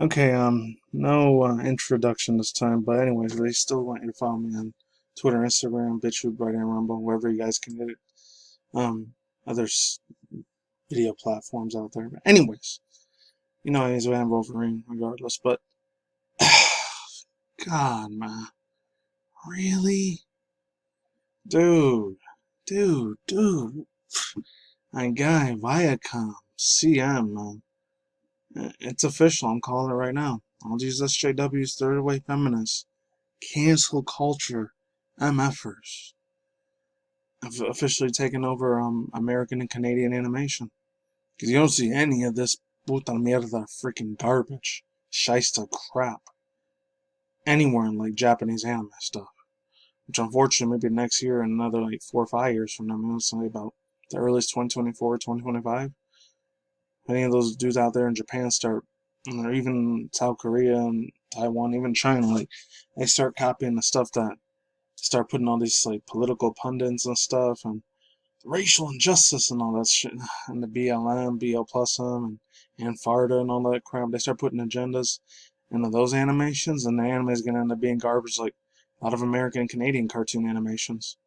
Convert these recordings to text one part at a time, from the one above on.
Okay, no introduction this time, but anyways, they still want you to follow me on Twitter, Instagram, BitChute, Bright and Rumble, wherever you guys can get it. Um, other video platforms out there. But anyways, he's Van Wolverine regardless. But God, man, really, dude, my guy, Viacom, CM, man. It's official. I'm calling it right now. All these SJWs, third wave feminists, cancel culture, MFers, have officially taken over American and Canadian animation. Because you don't see any of this puta mierda freaking garbage, shysta crap, anywhere in like Japanese anime stuff. Which unfortunately maybe next year and another like 4 or 5 years from now, I'm say about the earliest 2024, 2025. Any of those dudes out there in Japan start, or even South Korea and Taiwan, even China, like they start copying the stuff that start putting all these like political pundits and stuff and racial injustice and all that shit, and the BLM, BL plus and Farda and all that crap. They start putting agendas into those animations, and the anime is gonna end up being garbage like a lot of American and Canadian cartoon animations.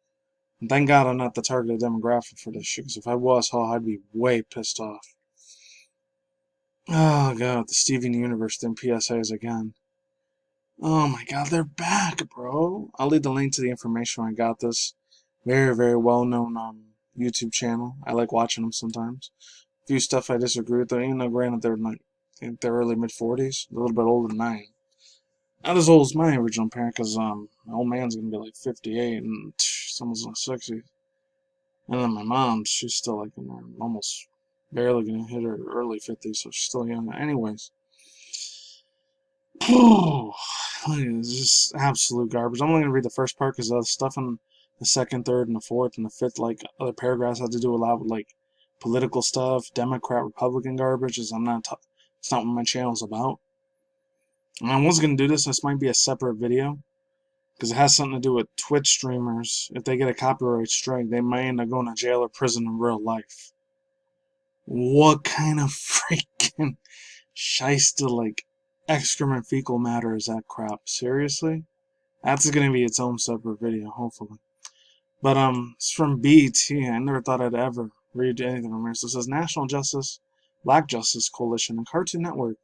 And thank God I'm not the targeted demographic for this shit, because if I was, I'd be way pissed off. Oh god, the Steven Universe then PSAs again. Oh my god, they're back, bro. I'll leave the link to the information when I got this. Very, very well known YouTube channel. I like watching them sometimes. A few stuff I disagree with, though. Granted, they're like in their early mid 40s, a little bit older than I am. Not as old as my original parent, because my old man's gonna be like 58 and someone's in the 60s. And then my mom, she's still like in her almost barely gonna hit her early 50s, so she's still young. Anyways. It's just absolute garbage. I'm only gonna read the first part because the stuff in the second, third, and the fourth and the fifth, like other paragraphs, have to do a lot with like political stuff, Democrat, Republican garbage. Is I'm not. It's not what my channel's about. And I was gonna do this. This might be a separate video because it has something to do with Twitch streamers. If they get a copyright strike, they might end up going to jail or prison in real life. What kind of freaking shyster like excrement fecal matter is that crap? Seriously? That's gonna be its own separate video, hopefully. But it's from BET. I never thought I'd ever read anything from here. So it says National Justice, Black Justice Coalition, and Cartoon Network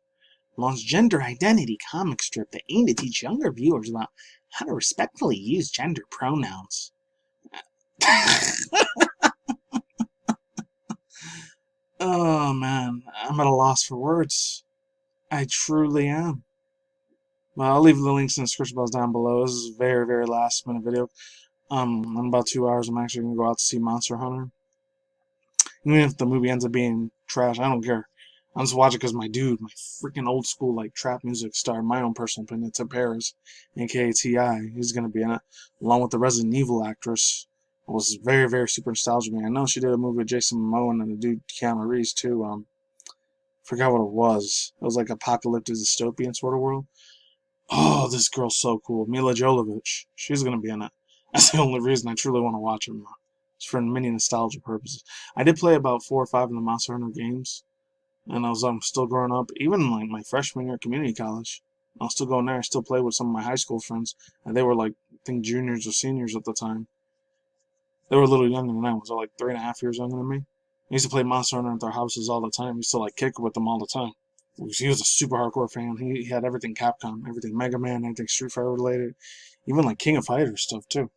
launched Gender Identity comic strip that aimed to teach younger viewers about how to respectfully use gender pronouns. Oh man, I'm at a loss for words. I truly am. Well, I'll leave the links in the description box down below. This is a very, very last minute video. In about 2 hours, I'm actually gonna go out to see Monster Hunter. Even if the movie ends up being trash, I don't care. I'm just watching because my dude, my freaking old school like trap music star, my own personal opinion, Tim Paris, aka Ti, he's gonna be in it, along with the Resident Evil actress. It was very, very super nostalgic. I know she did a movie with Jason Momoa and the dude Keanu Reeves too. Forgot what it was. It was like apocalyptic dystopian sort of world. Oh, this girl's so cool. Mila Jovovich. She's gonna be in it. That's the only reason I truly want to watch her. It's for many nostalgia purposes. I did play about 4 or 5 of the Monster Hunter games, and I was still growing up. Even like my freshman year at community college, I was still going there. I still played with some of my high school friends, and they were like I think juniors or seniors at the time. They were a little younger than I was. They were like 3.5 years younger than me. I used to play Monster Hunter at their houses all the time. I used to like kick with them all the time. He was a super hardcore fan. He had everything Capcom, everything Mega Man, everything Street Fighter related, even like King of Fighters stuff too,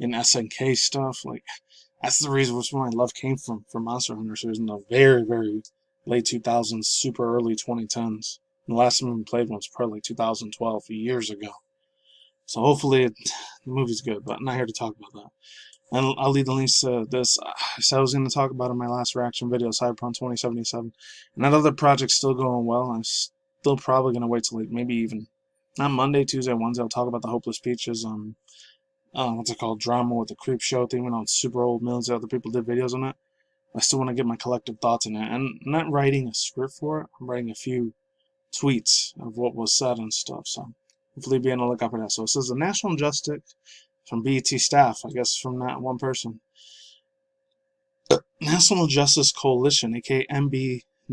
and SNK stuff. Like that's the reason which my love came from Monster Hunter series in the very, very late 2000s, super early 2010s. And the last time we played one was probably like 2012, years ago. So hopefully the movie's good, but I'm not here to talk about that. And I'll leave the links to this. I was going to talk about in my last reaction video, Cyberpunk 2077. And that other project's still going well. I'm still probably going to wait till like maybe even, not Monday, Tuesday, Wednesday. I'll talk about the Hopeless Peaches, what's it called, drama with the creep show thing. Even though it's super old, millions of other people did videos on it. I still want to get my collective thoughts on it. And I'm not writing a script for it. I'm writing a few tweets of what was said and stuff. So hopefully be on the lookout for that. So it says the National Justice from BET staff, I guess from that one person. National Justice Coalition, aka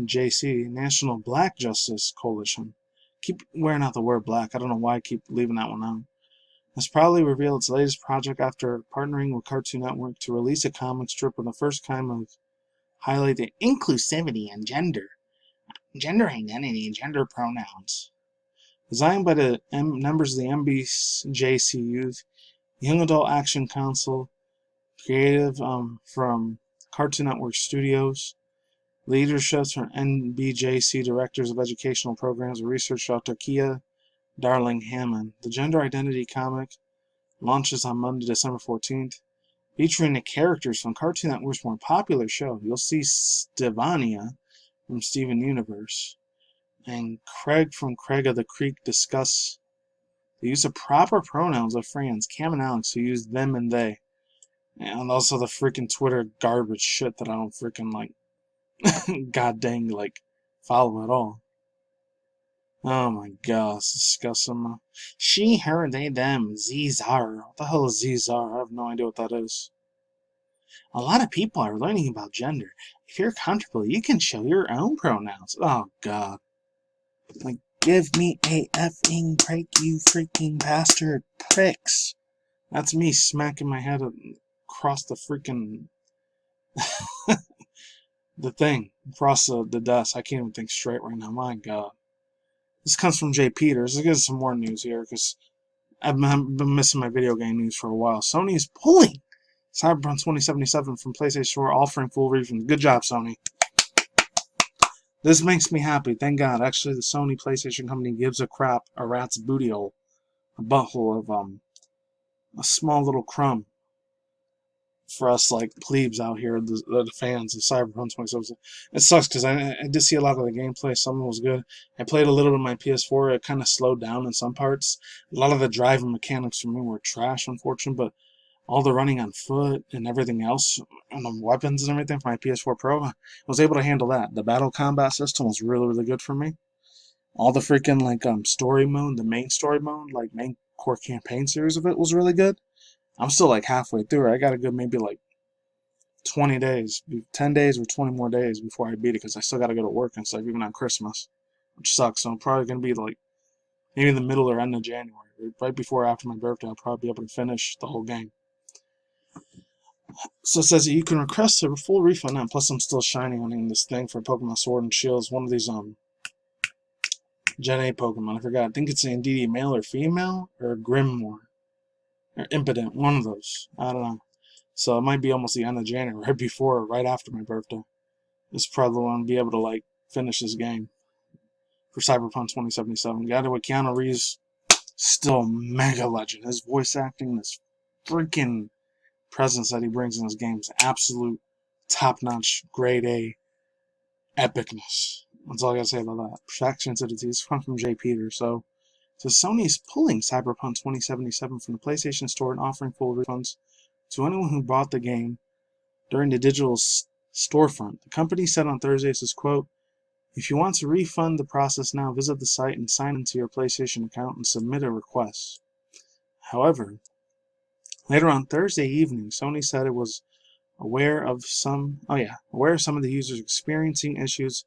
NBJC, National Black Justice Coalition. Keep wearing out the word black. I don't know why I keep leaving that one out. Has proudly revealed its latest project after partnering with Cartoon Network to release a comic strip with the first kind of highlight the inclusivity and gender identity and gender pronouns. Designed by the members of the MBJC Youth, Young Adult Action Council, creative from Cartoon Network Studios, leaderships from NBJC Directors of Educational Programs and Research Dr. Kia Darling Hammond. The gender identity comic launches on Monday, December 14th, featuring the characters from Cartoon Network's more popular show. You'll see Stevania from Steven Universe and Craig from Craig of the Creek discuss the use of proper pronouns of friends, Cam and Alex, who use them and they. And also the freaking Twitter garbage shit that I don't freaking like, god dang, like, follow at all. Oh my god, it's disgusting. She, her, they, them, Zizar. What the hell is Zizar? I have no idea what that is. A lot of people are learning about gender. If you're comfortable, you can show your own pronouns. Oh god. Like, give me a effing break, you freaking bastard pricks. That's me smacking my head across the freaking the thing, across the desk. I can't even think straight right now. My god. This comes from Jay Peters. Let's get some more news here, because I've been missing my video game news for a while. Sony is pulling Cyberpunk 2077 from PlayStation Store, offering full refunds. Good job, Sony. This makes me happy. Thank God. Actually, the Sony PlayStation company gives a crap, a rat's booty hole, a butthole of a small little crumb for us like plebes out here, the fans of Cyberpunk 2077. It sucks because I did see a lot of the gameplay. Some of it was good. I played a little bit of my PS4. It kind of slowed down in some parts. A lot of the driving mechanics for me were trash, unfortunately, but all the running on foot and everything else, and the weapons and everything for my PS4 Pro, I was able to handle that. The battle combat system was really, really good for me. All the freaking like story mode, the main story mode, like main core campaign series of it was really good. I'm still like halfway through it. I got a good maybe like 20 days, 10 days or 20 more days before I beat it, because I still got to go to work and stuff, even on Christmas, which sucks. So I'm probably going to be like maybe the middle or end of January, right before or after my birthday. I'll probably be able to finish the whole game. So it says that you can request a full refund now. Plus, I'm still shining on this thing for Pokemon Sword and Shield. It's one of these Gen A Pokemon. I forgot. I think it's indeed a male or female, or Grimoire, or Impotent. One of those. I don't know. So it might be almost the end of January, right before or right after my birthday. It's probably when I'll be able to like finish this game for Cyberpunk 2077. Got it with Keanu Reeves, still mega legend. His voice acting, this freaking presence that he brings in his games, absolute top-notch, grade A epicness. That's all I gotta say about that. Protection to the T's come from Jay Peters. So Sony is pulling Cyberpunk 2077 from the PlayStation Store and offering full refunds to anyone who bought the game during the digital storefront. The company said on Thursday, says, quote, "If you want to refund the process now, visit the site and sign into your PlayStation account and submit a request." However, later on Thursday evening, Sony said it was aware of some of the users experiencing issues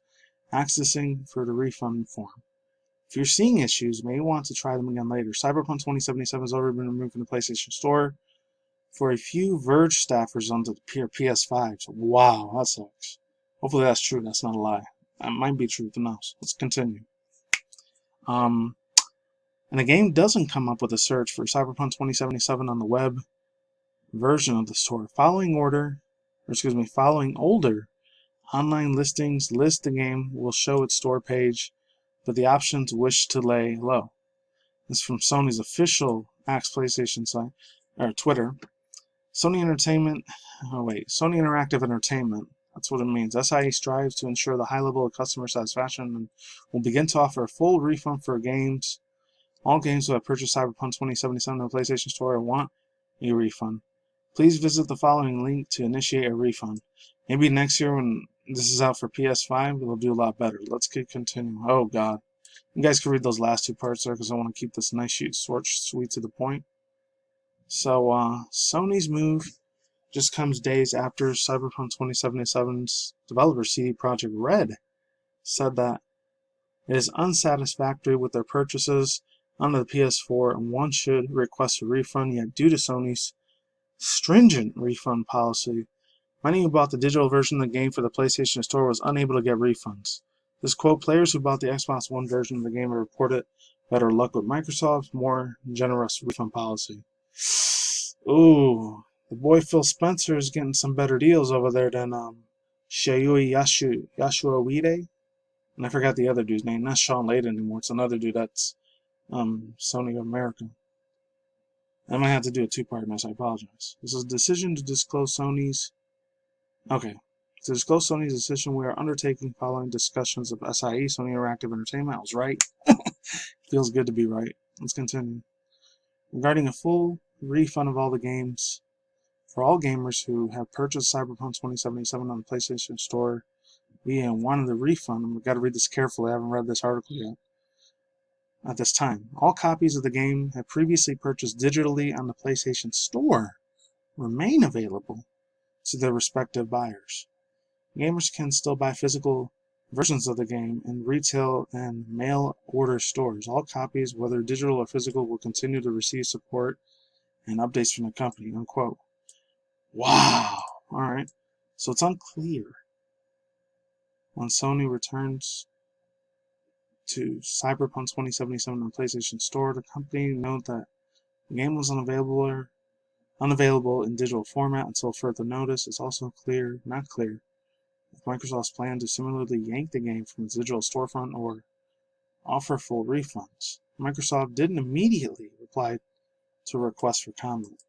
accessing for the refund form. If you're seeing issues, you may want to try them again later. Cyberpunk 2077 has already been removed from the PlayStation Store for a few Verge staffers on the PS5. Wow, that sucks. Hopefully that's true. That's not a lie. That might be true. Who knows? Let's continue. And the game doesn't come up with a search for Cyberpunk 2077 on the web version of the store. Following older online listings list the game will show its store page, but the options wish to lay low. This is from Sony's official Axe PlayStation site, or Twitter. Sony Interactive Entertainment, that's what it means. SIE strives to ensure the high level of customer satisfaction and will begin to offer a full refund for games. All games that have purchased Cyberpunk 2077 on the PlayStation Store and want a refund. Please visit the following link to initiate a refund. Maybe next year when this is out for PS5, it'll do a lot better. Let's continue. Oh, God. You guys can read those last two parts there because I want to keep this nice, short, sweet to the point. So, Sony's move just comes days after Cyberpunk 2077's developer CD Projekt Red said that it is unsatisfactory with their purchases on the PS4 and one should request a refund, yet due to Sony's stringent refund policy, many who bought the digital version of the game for the PlayStation Store was unable to get refunds. This quote, players who bought the Xbox One version of the game reported better luck with Microsoft's more generous refund policy. Ooh, the boy Phil Spencer is getting some better deals over there than Shayui Yashuawide. And I forgot the other dude's name. Not Sean Layden anymore. It's another dude that's Sony of America. I might have to do a two-part mess. I apologize. This is a decision to disclose Sony's... Okay. To disclose Sony's decision we are undertaking following discussions of SIE, Sony Interactive Entertainment. I was right. Feels good to be right. Let's continue. Regarding a full refund of all the games for all gamers who have purchased Cyberpunk 2077 on the PlayStation Store, we wanted the refund. We've got to read this carefully. I haven't read this article yet. At this time, all copies of the game have previously purchased digitally on the PlayStation Store remain available to their respective buyers. Gamers can still buy physical versions of the game in retail and mail order stores. All copies, whether digital or physical, will continue to receive support and updates from the company. Unquote. Wow. Alright. So it's unclear when Sony returns to Cyberpunk 2077 on the PlayStation Store. The company noted that the game was unavailable in digital format until further notice. It's also not clear if Microsoft's plan to similarly yank the game from its digital storefront or offer full refunds. Microsoft didn't immediately reply to requests for comment.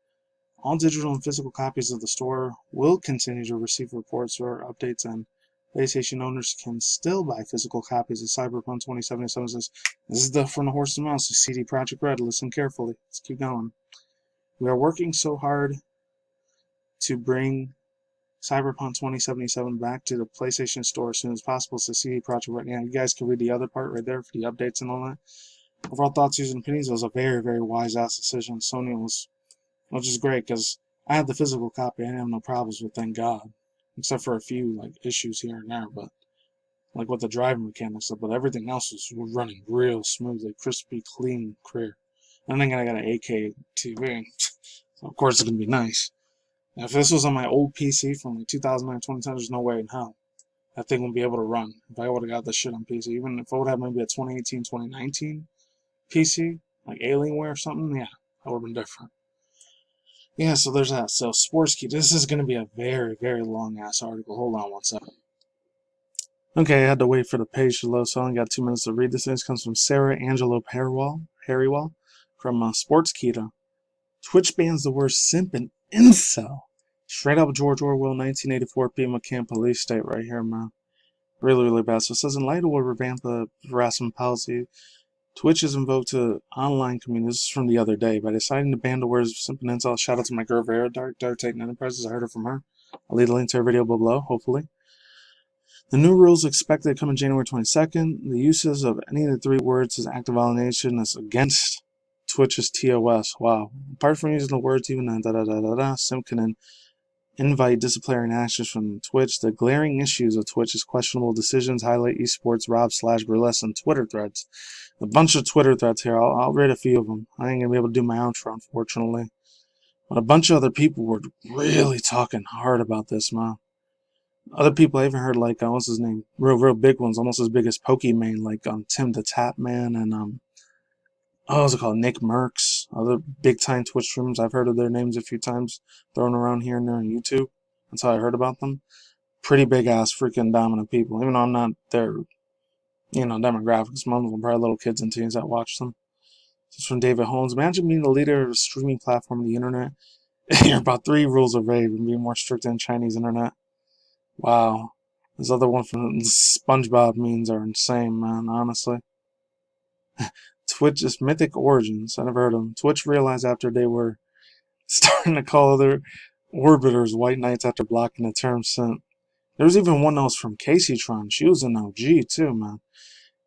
All digital and physical copies of the store will continue to receive reports or updates, and PlayStation owners can still buy physical copies of Cyberpunk 2077. This is from the horse's mouth, so CD Projekt Red. Listen carefully. Let's keep going. We are working so hard to bring Cyberpunk 2077 back to the PlayStation Store as soon as possible, so CD Projekt Red. Yeah, you guys can read the other part right there for the updates and all that. Overall thoughts, views, and opinions, it was a very, very wise-ass decision. Sony was, which is great, because I had the physical copy. I didn't have no problems with, thank God. Except for a few issues here and there, but with the driving mechanics, but everything else was running real smoothly, crispy, clean, clear. And then I got an 8K TV, so of course it's gonna be nice. Now, if this was on my old PC from 2009, 2010, there's no way in hell that thing would be able to run. If I would have got this shit on PC, even if I would have maybe a 2018, 2019 PC, like Alienware or something, yeah, that would have been different. Yeah, so there's that. So, Sportskeeda. This is going to be a very, very long-ass article. Hold on one second. Okay, I had to wait for the page to load, so I only got 2 minutes to read this. This comes from Sarah Angelo Harrywell from Sportskeeda. Twitch bans the word simp and incel. Straight up George Orwell, 1984 PM Camp Police State right here, man. Really, really bad. So it says, in light of what revamp the harassment policy, Twitch has invoked to online community. This is from the other day. By deciding to ban the words simp and incel, shout out to my girl Vera, Dark Titan Enterprises. I heard it from her. I'll leave a link to her video below, hopefully. The new rules expected to come in January 22nd. The uses of any of the 3 words is active violation that's against Twitch's TOS. Wow. Apart from using the words, even Simp can invite disciplinary actions from Twitch. The glaring issues of Twitch's questionable decisions highlight esports, Rob/Burlesque, and Twitter threads. A bunch of Twitter threads here. I'll read a few of them. I ain't gonna be able to do my outro, unfortunately. But a bunch of other people were really talking hard about this, man. Other people I even heard, what's his name? Real big ones, almost as big as Pokimane, Tim the Tap Man, and what's it called? Nick Merckx. Other big time Twitch streamers. I've heard of their names a few times thrown around here and there on YouTube. That's how I heard about them. Pretty big ass freaking dominant people. Even though I'm not their demographics. Most of them probably little kids and teens that watch them. This is from David Holmes. Imagine being the leader of a streaming platform on the internet. You're about 3 rules of rave and be more strict than Chinese internet. Wow. This other one from SpongeBob memes are insane, man, honestly. Twitch's mythic origins. I never heard of them. Twitch realized after they were starting to call their orbiters white knights after blocking the term simp. There was even one that was from Caseytron. She was an OG too, man.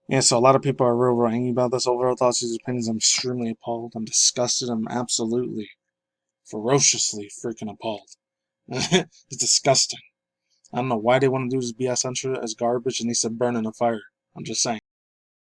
Yeah, so a lot of people are real angry about this. Overall thoughts, views, opinions. I'm extremely appalled. I'm disgusted. I'm absolutely, ferociously freaking appalled. It's disgusting. I don't know why they want to do this BS intro as garbage and needs to burn in a fire. I'm just saying.